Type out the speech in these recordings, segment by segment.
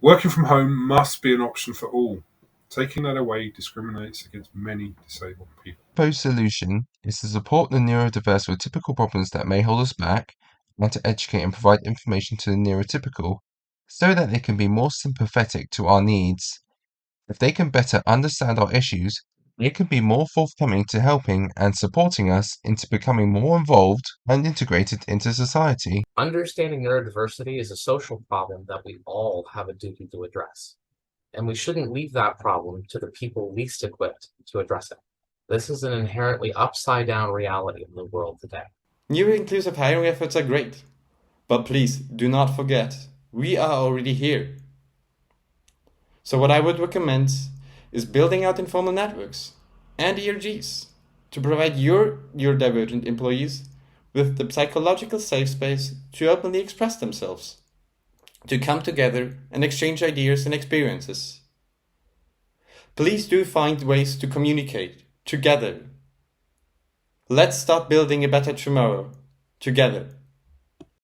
Working from home must be an option for all. Taking that away discriminates against many disabled people. The proposed solution is to support the neurodiverse with typical problems that may hold us back, and to educate and provide information to the neurotypical so that they can be more sympathetic to our needs. If they can better understand our issues, they can be more forthcoming to helping and supporting us into becoming more involved and integrated into society. Understanding neurodiversity is a social problem that we all have a duty to address, and we shouldn't leave that problem to the people least equipped to address it. This is an inherently upside-down reality in the world today. New inclusive hiring efforts are great, but please do not forget, we are already here. So what I would recommend is building out informal networks and ERGs to provide your neurodivergent employees with the psychological safe space to openly express themselves, to come together and exchange ideas and experiences. Please do find ways to communicate together. Let's start building a better tomorrow together.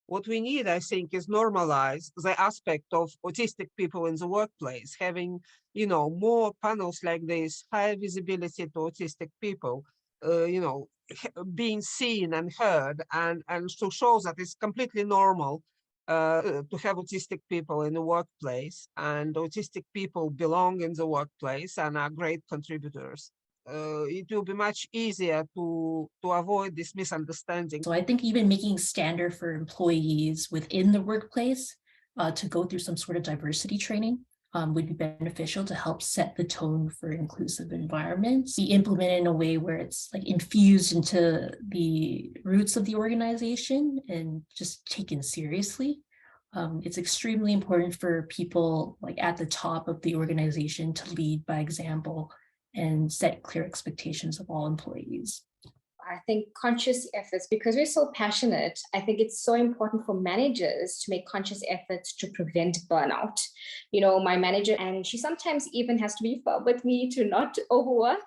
What we need, I think, is normalize the aspect of autistic people in the workplace, having, more panels like this, higher visibility to autistic people, being seen and heard, and to show that it's completely normal to have autistic people in the workplace, and autistic people belong in the workplace and are great contributors. It will be much easier to avoid this misunderstanding. So I think even making standard for employees within the workplace to go through some sort of diversity training would be beneficial to help set the tone for inclusive environments. Be implemented in a way where it's like infused into the roots of the organization and just taken seriously. It's extremely important for people like at the top of the organization to lead by example and set clear expectations of all employees. I think conscious efforts, because we're so passionate, I think it's so important for managers to make conscious efforts to prevent burnout. My manager, and she sometimes even has to be firm with me to not overwork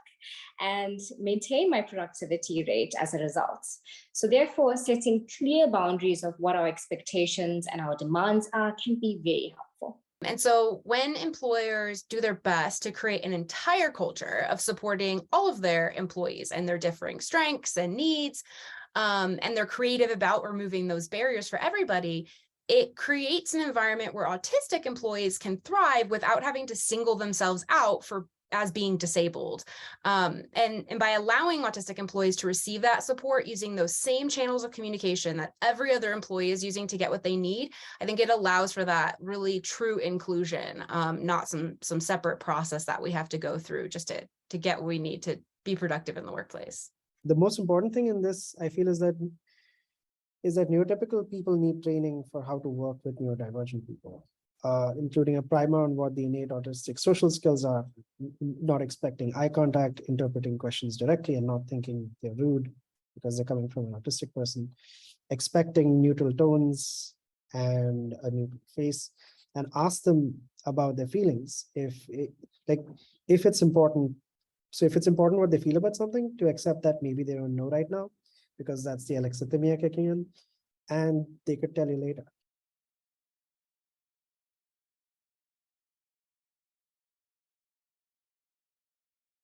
and maintain my productivity rate as a result. So therefore, setting clear boundaries of what our expectations and our demands are can be very helpful. And so when employers do their best to create an entire culture of supporting all of their employees and their differing strengths and needs, and they're creative about removing those barriers for everybody, it creates an environment where autistic employees can thrive without having to single themselves out as being disabled. And by allowing autistic employees to receive that support using those same channels of communication that every other employee is using to get what they need, I think it allows for that really true inclusion, not some separate process that we have to go through just to get what we need to be productive in the workplace. The most important thing in this, I feel, is that neurotypical people need training for how to work with neurodivergent people. Including a primer on what the innate autistic social skills are, not expecting eye contact, interpreting questions directly and not thinking they're rude because they're coming from an autistic person, expecting neutral tones and a neutral face, and ask them about their feelings. If it's important, so if it's important what they feel about something, to accept that maybe they don't know right now, because that's the alexithymia kicking in, and they could tell you later.